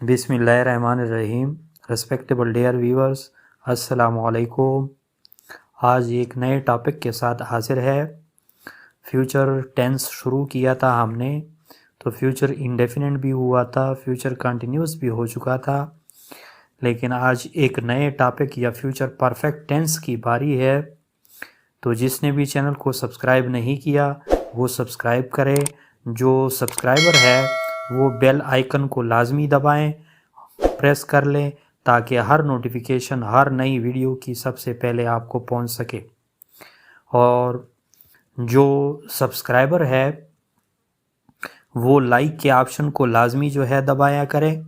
बिस्मिल्लाहिर्रहमानिर्रहीम। Respectable dear viewers, अस्सलाम वालेकुम। आज एक नए टॉपिक के साथ हाजिर है। फ्यूचर टेंस शुरू किया था हमने, तो फ्यूचर इंडेफिनिट भी हुआ था, फ्यूचर कंटिन्यूस भी हो चुका था, लेकिन आज एक नए टॉपिक या फ्यूचर परफेक्ट टेंस की बारी है। तो जिसने भी चैनल को सब्सक्राइब नहीं किया वो सब्सक्राइब करें। जो सब्सक्राइबर है वो बेल आइकन को लाजमी दबाएं, प्रेस कर लें, ताकि हर नोटिफिकेशन हर नई वीडियो की सबसे पहले आपको पहुंच सके। और जो सब्सक्राइबर है वो लाइक के ऑप्शन को लाजमी जो है दबाया करें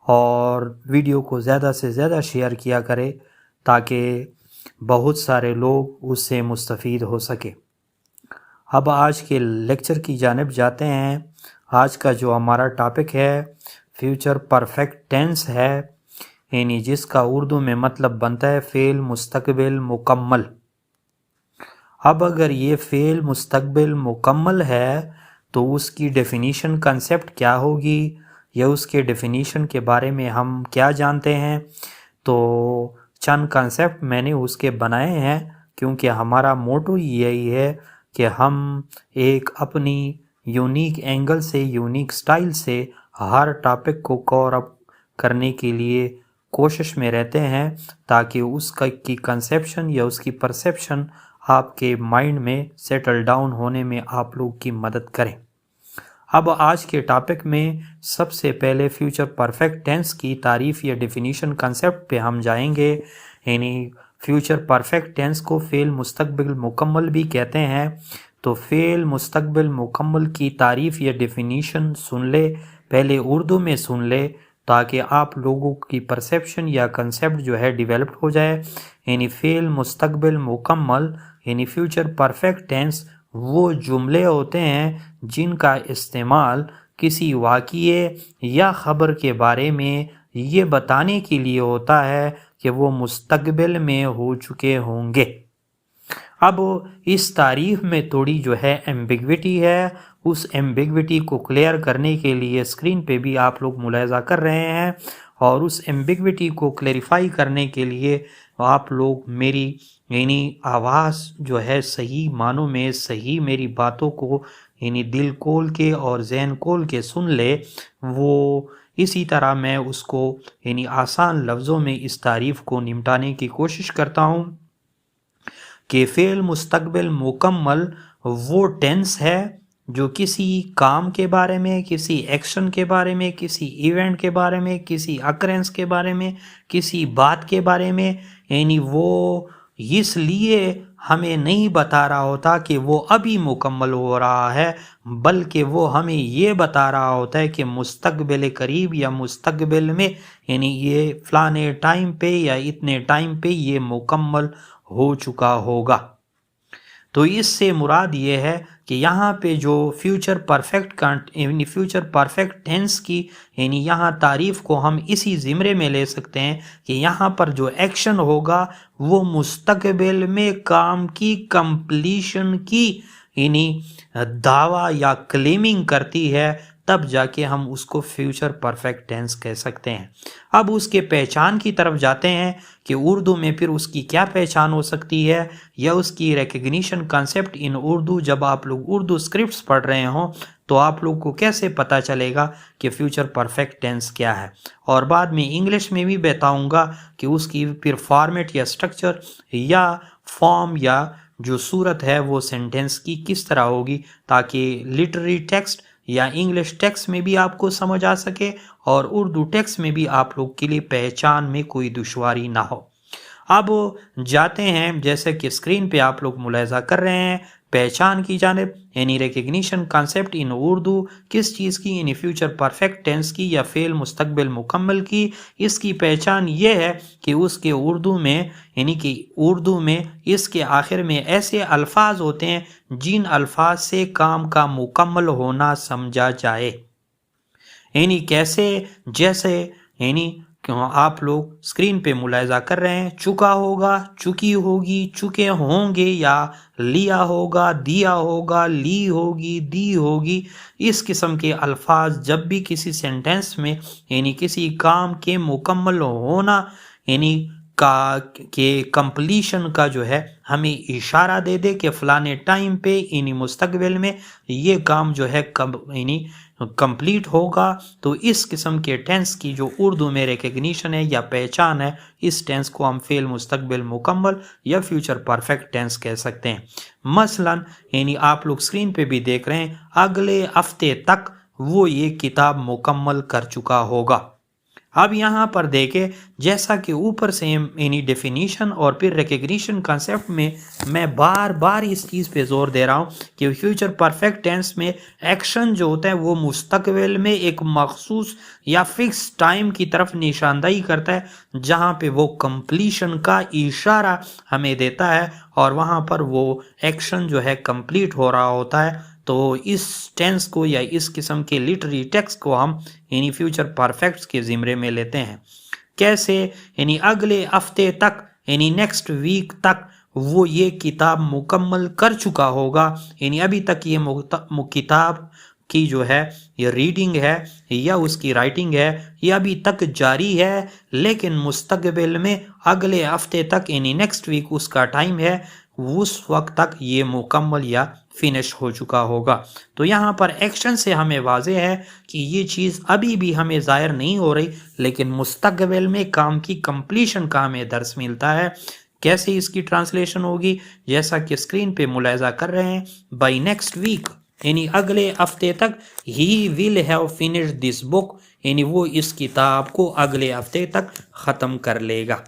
और वीडियो को ज़्यादा से ज़्यादा शेयर किया करें, ताकि बहुत सारे लोग उससे मुस्तफ़ीद हो सके। अब आज के लेक्चर की जानिब जाते हैं। आज का जो हमारा टॉपिक है फ्यूचर परफेक्ट टेंस है, यानी जिसका उर्दू में मतलब बनता है फ़ेल मुस्तकबिल मुकम्मल। अब अगर ये फ़ेल मुस्तकबिल मुकम्मल है तो उसकी डेफिनीशन कंसेप्ट क्या होगी या उसके डेफिनीशन के बारे में हम क्या जानते हैं। तो चंद कंसेप्ट मैंने उसके बनाए हैं, क्योंकि हमारा मोटो यही है कि हम एक अपनी यूनिक एंगल से यूनिक स्टाइल से हर टॉपिक को कवर अप करने के लिए कोशिश में रहते हैं, ताकि उसका की कंसेप्शन या उसकी परसेप्शन आपके माइंड में सेटल डाउन होने में आप लोग की मदद करें। अब आज के टॉपिक में सबसे पहले फ्यूचर परफेक्ट टेंस की तारीफ़ या डेफिनीशन कंसेप्ट पे हम जाएंगे। यानी फ्यूचर परफेक्ट टेंस को फ़ेल मुस्तकबिल मुकम्मल भी कहते हैं। तो फ़ेल मुस्तकबिल मुकम्मल की तारीफ़ या डेफिनीशन सुन ले, पहले उर्दू में सुन ले, ताकि आप लोगों की परसेप्शन या कंसेप्ट जो है डेवलप हो जाए। यानी फ़ेल मुस्तकबिल मुकम्मल यानी फ्यूचर परफेक्ट टेंस वो जुमले होते हैं जिनका इस्तेमाल किसी वाक़ये या ख़बर के बारे में ये बताने के लिए होता है कि वो मुस्तकबिल में हो चुके होंगे। अब इस तारीफ़ में थोड़ी जो है एम्बिग्विटी है, उस एम्बिग्विटी को क्लियर करने के लिए स्क्रीन पे भी आप लोग मुलाहिज़ा कर रहे हैं, और उस एम्बिग्विटी को क्लैरिफाई करने के लिए आप लोग मेरी यानी आवाज़ जो है सही मानों में सही मेरी बातों को यानी दिल खोल के और जहन खोल के सुन ले। वो इसी तरह मैं उसको यानी आसान लफ्ज़ों में इस तारीफ़ को निपटाने की कोशिश करता हूँ कि फ़ेल मुस्तकबिल मुकम्मल वो टेंस है जो किसी काम के बारे में, किसी एक्शन के बारे में, किसी इवेंट के बारे में, किसी अकरेंस के बारे में, किसी बात के बारे में, यानी वो इसलिए हमें नहीं बता रहा होता कि वो अभी मुकम्मल हो रहा है, बल्कि वो हमें ये बता रहा होता है कि मुस्तकबिल करीब या मुस्तकबिल में यानी ये फ़लाने टाइम पे या इतने टाइम पे ये मुकम्मल हो चुका होगा। तो इससे मुराद ये है कि यहाँ पे जो फ्यूचर परफेक्ट यानी फ्यूचर परफेक्ट टेंस की यानी यहाँ तारीफ़ को हम इसी ज़िम्रे में ले सकते हैं कि यहाँ पर जो एक्शन होगा वो मुस्तकबिल में काम की कंप्लीशन की यानी दावा या क्लेमिंग करती है, तब जाके हम उसको फ्यूचर परफेक्ट टेंस कह सकते हैं। अब उसके पहचान की तरफ जाते हैं कि उर्दू में फिर उसकी क्या पहचान हो सकती है या उसकी रिकग्निशन कंसेप्ट इन उर्दू। जब आप लोग उर्दू स्क्रिप्ट्स पढ़ रहे हों तो आप लोग को कैसे पता चलेगा कि फ्यूचर परफेक्ट टेंस क्या है, और बाद में इंग्लिश में भी बताऊंगा कि उसकी फिर फॉर्मेट या स्ट्रक्चर या फॉर्म या जो सूरत है वो सेंटेंस की किस तरह होगी, ताकि लिटरेरी टेक्स्ट या इंग्लिश टेक्स्ट में भी आपको समझ आ सके और उर्दू टेक्स्ट में भी आप लोग के लिए पहचान में कोई दुश्वारी ना हो। अब जाते हैं, जैसे कि स्क्रीन पे आप लोग मुलाहिज़ा कर रहे हैं, पहचान की जानिब यानी रिकग्निशन कंसेप्ट इन उर्दू किस चीज़ की, यानी फ्यूचर परफेक्ट टेंस की या फ़ेल मुस्तकबिल मुकम्मल की। इसकी पहचान ये है कि उसके उर्दू में यानी कि उर्दू में इसके आखिर में ऐसे अल्फाज होते हैं जिन अल्फाज से काम का मुकम्मल होना समझा जाए। यानी कैसे, जैसे यानी आप लोग स्क्रीन पे मुलाहिजा कर रहे हैं, चुका होगा, चुकी होगी, चुके होंगे, या लिया होगा, दिया होगा, ली होगी, दी होगी। इस किस्म के अल्फाज जब भी किसी सेंटेंस में यानी किसी काम के मुकम्मल होना यानी का के कंप्लीशन का जो है हमें इशारा दे दे कि फ़लाने टाइम पे यानी मुस्तकबिल में ये काम जो है यानी कंप्लीट होगा, तो इस किस्म के टेंस की जो उर्दू में रिकग्निशन है या पहचान है, इस टेंस को हम फ़ेल मुस्तकबिल मुकम्मल या फ्यूचर परफेक्ट टेंस कह सकते हैं। मसलन यानी आप लोग स्क्रीन पे भी देख रहे हैं, अगले हफ्ते तक वो ये किताब मुकम्मल कर चुका होगा। अब यहाँ पर देखें, जैसा कि ऊपर से यानी डेफिनीशन और फिर रिकग्निशन कंसेप्ट में मैं बार बार इस चीज़ पे जोर दे रहा हूँ कि फ्यूचर परफेक्ट टेंस में एक्शन जो होता है वो मुस्तकबिल में एक मखसूस या फिक्स टाइम की तरफ निशानदही करता है, जहाँ पे वो कंप्लीशन का इशारा हमें देता है और वहाँ पर वो एक्शन जो है कंप्लीट हो रहा होता है। तो इस टेंस को या इस किस्म के लिटरेरी टेक्स्ट को हम यानी फ्यूचर परफेक्ट्स के ज़िम्रे में लेते हैं। कैसे? यानी अगले हफ्ते तक यानी नेक्स्ट वीक तक वो ये किताब मुकम्मल कर चुका होगा, यानी अभी तक ये किताब की जो है ये रीडिंग है या उसकी राइटिंग है ये अभी तक जारी है, लेकिन मुस्तकबिल में अगले हफ्ते तक यानी नेक्स्ट वीक उसका टाइम है, उस वक्त तक ये मुकम्मल या फिनिश हो चुका होगा। तो यहाँ पर एक्शन से हमें वाज़ेह है कि ये चीज़ अभी भी हमें ज़ाहिर नहीं हो रही, लेकिन मुस्तकबिल में काम की कंप्लीशन का हमें दर्स मिलता है। कैसे इसकी ट्रांसलेशन होगी? जैसा कि स्क्रीन पे मुलाहिजा कर रहे हैं, बाई नेक्स्ट वीक यानी अगले हफ्ते तक ही will have finish this book, यानी वो इस किताब को अगले हफ्ते तक ख़त्म कर लेगा।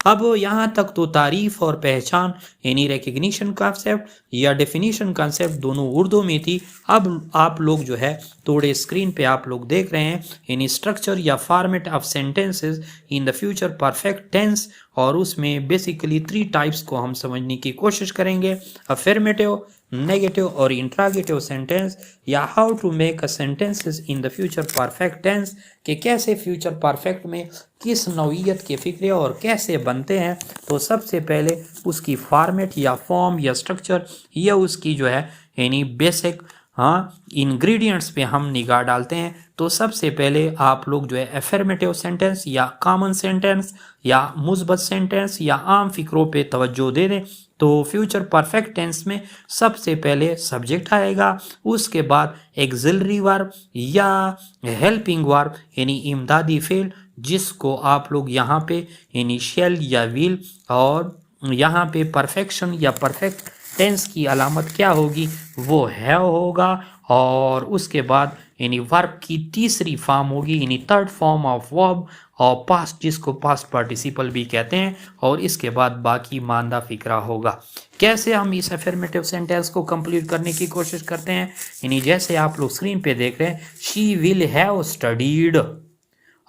अब यहाँ तक तो तारीफ़ और पहचान यानी रिकग्निशन कंसेप्ट या डेफिनेशन कंसेप्ट दोनों उर्दू में थी। अब आप लोग जो है थोड़े स्क्रीन पे आप लोग देख रहे हैं यानी स्ट्रक्चर या format of sentences in the future perfect tense, और उसमें बेसिकली 3 टाइप्स को हम समझने की कोशिश करेंगे, अफर्मेटिव, नेगेटिव और इंट्रागेटिव सेंटेंस, या how to make a sentences in the future perfect tense, कि कैसे फ्यूचर परफेक्ट में किस नौइयत के फ़िक्रे और कैसे बनते हैं। तो सबसे पहले उसकी फॉर्मेट या फॉर्म या स्ट्रक्चर या उसकी जो है यानी बेसिक इंग्रेडिएंट्स पे हम निगाह डालते हैं। तो सबसे पहले आप लोग जो है अफर्मेटिव सेंटेंस या कॉमन सेंटेंस या मुस्बत सेंटेंस या आम फ़िक्रों पे तवज्जो दे दें। तो फ्यूचर परफेक्ट टेंस में सबसे पहले सब्जेक्ट आएगा, उसके बाद एक्सिलरी वर्ब या हेल्पिंग वर्ब यानी इमदादी फ़ेल, जिसको आप लोग यहाँ पे इनिशियल या विल, और यहाँ पे परफेक्शन या परफेक्ट टेंस की अलामत क्या होगी, वो हैव होगा, और उसके बाद यानी वर्ब की तीसरी फॉर्म होगी यानी थर्ड फॉर्म ऑफ वर्ब और पास्ट, जिसको पास्ट पार्टिसिपल भी कहते हैं, और इसके बाद बाकी मानदा फिक्रा होगा। कैसे हम इस अफर्मेटिव सेंटेंस को कंप्लीट करने की कोशिश करते हैं, यानी जैसे आप लोग स्क्रीन पे देख रहे हैं, शी विल हैव स्टडीड।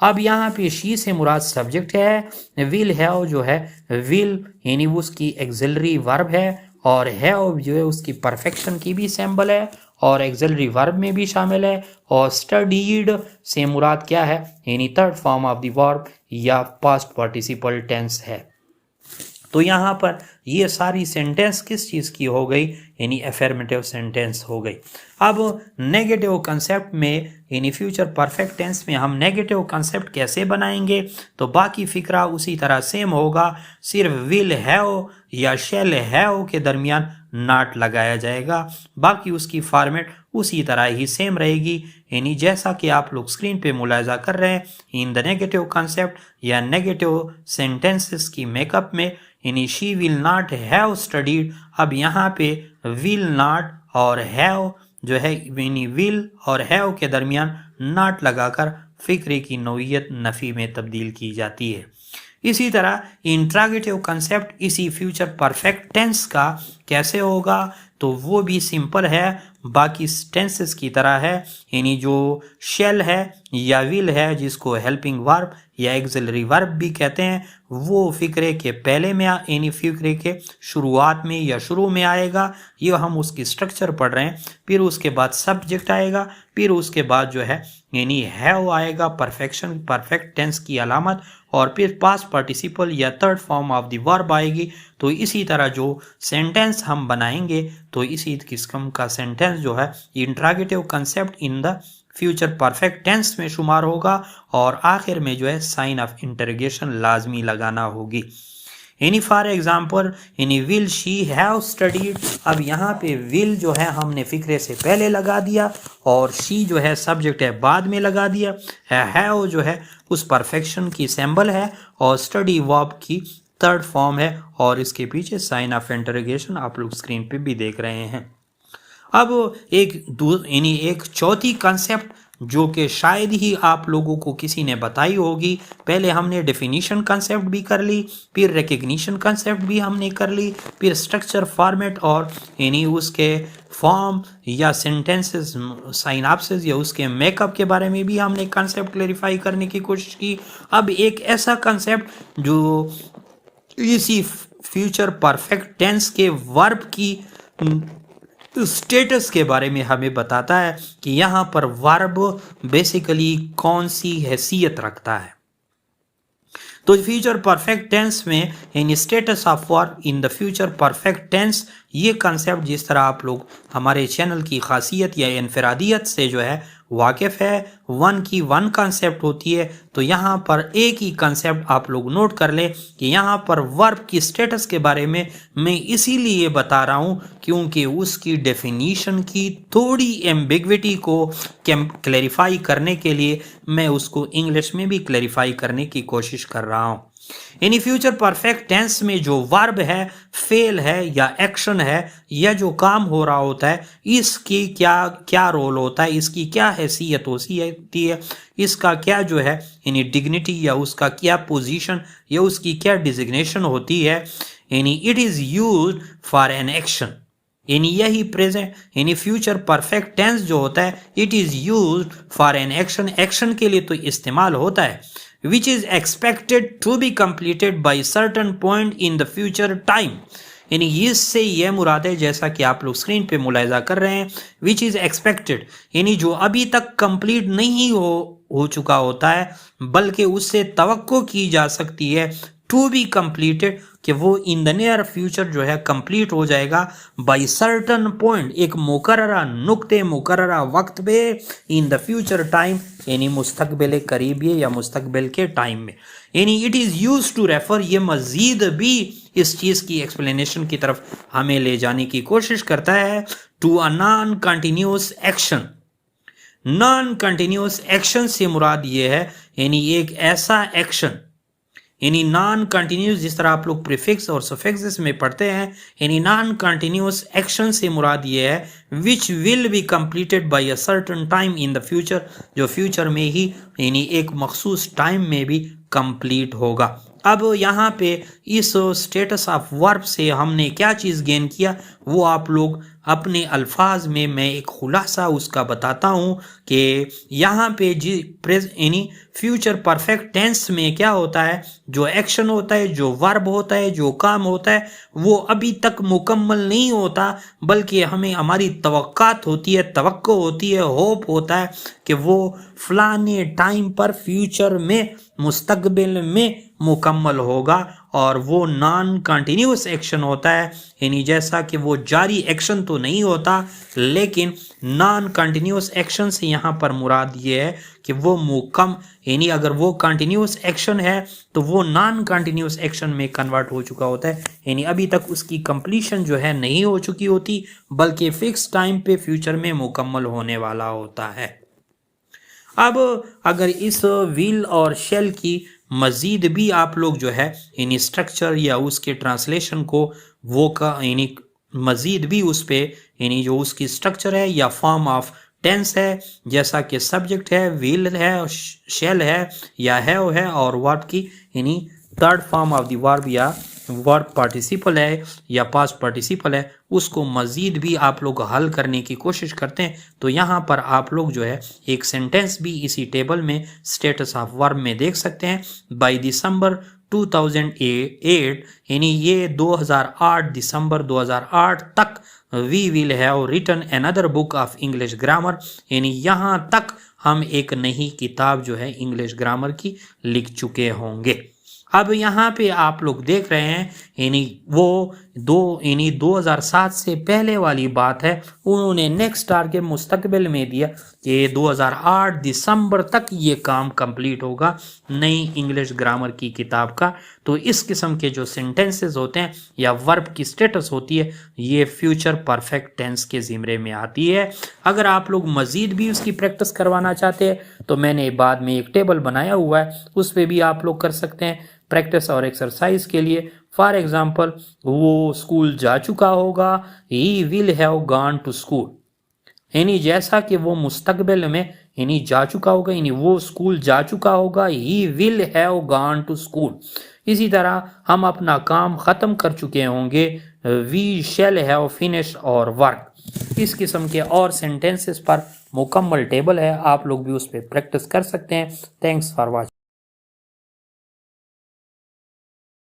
अब यहाँ पे शी से मुराद सब्जेक्ट है, विल हैव जो है विल यानी उसकी एक्सिलरी वर्ब है, और हैव जो है उसकी परफेक्शन की भी सिंबल है और एक्सिलरी वर्ब में भी शामिल है, और स्टडीड से मुराद क्या है यानी third form of the verb या पास्ट पार्टिसिपल टेंस है। तो यहाँ पर ये सारी सेंटेंस किस चीज़ की हो गई यानी अफर्मेटिव सेंटेंस हो गई। अब नेगेटिव कंसेप्ट में यानी फ्यूचर परफेक्ट टेंस में हम नेगेटिव कंसेप्ट कैसे बनाएंगे, तो बाकी फ़िक्रा उसी तरह सेम होगा, सिर्फ विल हैव या शेल हैव के दरमियान नॉट लगाया जाएगा, बाकी उसकी फॉर्मेट उसी तरह ही सेम रहेगी। यानी जैसा कि आप लोग स्क्रीन पे मुलाहिजा कर रहे हैं, इन द नेगेटिव कंसेप्ट या नेगेटिव सेंटेंसेस की मेकअप में यानी she will not have studied, अब यहाँ पे विल नॉट और हैव जो है यानी विल और हैव के दरमियान नॉट लगाकर फ़िक्रे की नौइयत नफ़ी में तब्दील की जाती है। इसी तरह इंट्रागेटिव कंसेप्ट इसी फ्यूचर परफेक्ट टेंस का कैसे होगा, तो वो भी सिंपल है, बाकी टेंसेस की तरह है, यानी जो शेल है या विल है, जिसको हेल्पिंग वर्ब या एक्सिलरी वर्ब भी कहते हैं, वो फिक्रे के पहले में यानी फिक्रे के शुरुआत में या शुरू में आएगा। ये हम उसकी स्ट्रक्चर पढ़ रहे हैं। फिर उसके बाद सब्जेक्ट आएगा, फिर उसके बाद जो है यानी हैव आएगा, परफेक्शन परफेक्ट टेंस की अलामत, और फिर पास्ट पार्टिसिपल या third form of the verb आएगी। तो इसी तरह जो सेंटेंस हम बनाएंगे तो इसी किस्म का सेंटेंस जो है interrogative concept in the future perfect tense में शुमार होगा, और आखिर में जो है साइन ऑफ इंटरोगेशन लाजमी लगाना होगी। यानी फॉर एग्जाम्पल यानी विल शी हैव स्टडीड, अब यहाँ पे विल जो है हमने फिक्रे से पहले लगा दिया, और शी जो है सब्जेक्ट है बाद में लगा दिया, हैव जो है उस परफेक्शन की सिंबल है, और स्टडी वर्ब की थर्ड फॉर्म है, और इसके पीछे साइन ऑफ इंटरोगेशन आप लोग स्क्रीन पे भी देख रहे हैं। अब एक चौथी कंसेप्ट जो कि शायद ही आप लोगों को किसी ने बताई होगी। पहले हमने डेफिनेशन कंसेप्ट भी कर ली, फिर रिकग्निशन कंसेप्ट भी हमने कर ली, फिर स्ट्रक्चर फॉर्मेट और यानी उसके फॉर्म या सेंटेंसेस साइनॉप्सिस या उसके मेकअप के बारे में भी हमने कंसेप्ट क्लेरिफाई करने की कोशिश की। अब एक ऐसा कंसेप्ट जो इसी फ्यूचर परफेक्ट टेंस के वर्ब की स्टेटस के बारे में हमें बताता है कि यहाँ पर वर्ब बेसिकली कौन सी हैसियत रखता है। तो फ्यूचर परफेक्ट टेंस में in status of verb in the future perfect tense, ये कंसेप्ट जिस तरह आप लोग हमारे चैनल की खासियत या इनफरादियत से जो है वाकिफ़ है, वन की वन कंसेप्ट होती है, तो यहाँ पर एक ही कंसेप्ट आप लोग नोट कर लें कि यहाँ पर वर्ब की स्टेटस के बारे में मैं इसीलिए बता रहा हूँ क्योंकि उसकी डेफिनीशन की थोड़ी एम्बिग्विटी को क्लैरिफाई करने के लिए मैं उसको इंग्लिश में भी क्लैरिफाई करने की कोशिश कर रहा हूँ। यानी फ्यूचर परफेक्ट टेंस में जो वर्ब है, फेल है या एक्शन है या जो काम हो रहा होता है, इसकी क्या क्या रोल होता है, इसकी क्या हैसियत होती है, इसका क्या जो है यानी डिग्निटी या उसका क्या पोजीशन या उसकी क्या डिजिग्नेशन होती है। यानी it is used for an action, यानी यही प्रेजेंट यानी फ्यूचर परफेक्ट टेंस जो होता है it is used for an action, action के लिए तो इस्तेमाल होता है, which is expected to be completed by certain point in the future time। यानी इससे यह मुराद है जैसा कि आप लोग स्क्रीन पे मुलाहिजा कर रहे हैं, which is expected यानी जो अभी तक कंप्लीट नहीं हो चुका होता है बल्कि उससे तवक्को की जा सकती है टू बी कंप्लीटेड कि वो इन द नियर फ्यूचर जो है कंप्लीट हो जाएगा बाय सर्टन पॉइंट, एक मुकर्ररा नुक्ते मुकर्ररा वक्त पे इन द फ्यूचर टाइम यानी मुस्तकबिल करीबी या मुस्तकबिल के टाइम में। यानी it is use to refer, ये मज़ीद भी इस चीज़ की एक्सप्लेनेशन की तरफ हमें ले जाने की कोशिश करता है to a non continuous action. Non continuous action से मुराद ये है यानी एक ऐसा एक्शन, यानी नॉन कंटिन्यूस जिस तरह आप लोग प्रीफिक्स और सफिक्स में पढ़ते हैं, यानी नॉन कंटिन्यूस एक्शन से मुराद ये है which will be completed by a certain time in the future, जो फ्यूचर में ही यानी एक मखसूस टाइम में भी कंप्लीट होगा। अब यहाँ पे इस स्टेटस ऑफ वर्ब से हमने क्या चीज़ गेन किया वो आप लोग अपने अल्फाज में मैं एक खुलासा उसका बताता हूँ कि यहाँ पे यानी फ्यूचर परफेक्ट टेंस में क्या होता है, जो एक्शन होता है, जो वर्ब होता है, जो काम होता है वो अभी तक मुकम्मल नहीं होता बल्कि हमें हमारी तवक्कात होती है, तवक्को होती है, होप होता है कि वो फलाने टाइम पर फ्यूचर में मुस्तकबिल में मुकम्मल होगा, और वो नॉन कंटिन्यूस एक्शन होता है यानी जैसा कि वो जारी एक्शन तो नहीं होता लेकिन नॉन कंटिन्यूस एक्शन से यहाँ पर मुराद ये है कि वो यानी अगर वो कंटिन्यूस एक्शन है तो वो नॉन कंटिन्यूस एक्शन में कन्वर्ट हो चुका होता है, यानी अभी तक उसकी कंप्लीशन जो है नहीं हो चुकी होती बल्कि फिक्स टाइम पे फ्यूचर में मुकम्मल होने वाला होता है। अब अगर इस विल और शेल की मज़ीद भी आप लोग जो है यानी स्ट्रक्चर या उसके ट्रांसलेशन को वो का यानी मज़ीद भी उस पे यानी जो उसकी स्ट्रक्चर है या फॉर्म ऑफ टेंस है, जैसा कि सब्जेक्ट है, विल है, शेल है या हैव है, और वर्ब की यानी third form of the verb या वर्ब पार्टिसिपल है या पास्ट पार्टिसिपल है उसको मज़ीद भी आप लोग हल करने की कोशिश करते हैं तो यहाँ पर आप लोग जो है एक सेंटेंस भी इसी टेबल में स्टेटस ऑफ वर्ब में देख सकते हैं। बाय दिसंबर 2008 यानी ये 2008 दिसंबर 2008 तक we will have written another book of English grammar, यानी यहाँ तक हम एक नई किताब जो है इंग्लिश ग्रामर की लिख चुके होंगे। अब यहाँ पे आप लोग देख रहे हैं यानी वो 2007 से पहले वाली बात है, उन्होंने नेक्स्ट टारगेट मुस्तकबिल में दिया कि 2008 दिसंबर तक ये काम कंप्लीट होगा नई इंग्लिश ग्रामर की किताब का। तो इस किस्म के जो सेंटेंसेस होते हैं या वर्ब की स्टेटस होती है ये फ्यूचर परफेक्ट टेंस के ज़िम्मे में आती है। अगर आप लोग मज़ीद भी उसकी प्रैक्टिस करवाना चाहते हैं तो मैंने बाद में एक टेबल बनाया हुआ है, उस पर भी आप लोग कर सकते हैं प्रैक्टिस और एक्सरसाइज के लिए। फॉर एग्जाम्पल वो स्कूल जा चुका होगा, he will have gone to school, यानी जैसा कि वो मुस्तकबिल में यानी जा चुका होगा, यानी वो स्कूल जा चुका होगा, he will have gone to school. इसी तरह हम अपना काम ख़त्म कर चुके होंगे, we shall have finish our work. इस किस्म के और सेंटेंसेस पर मुकम्मल टेबल है, आप लोग भी उस पर प्रैक्टिस कर सकते हैं। Thanks for watching.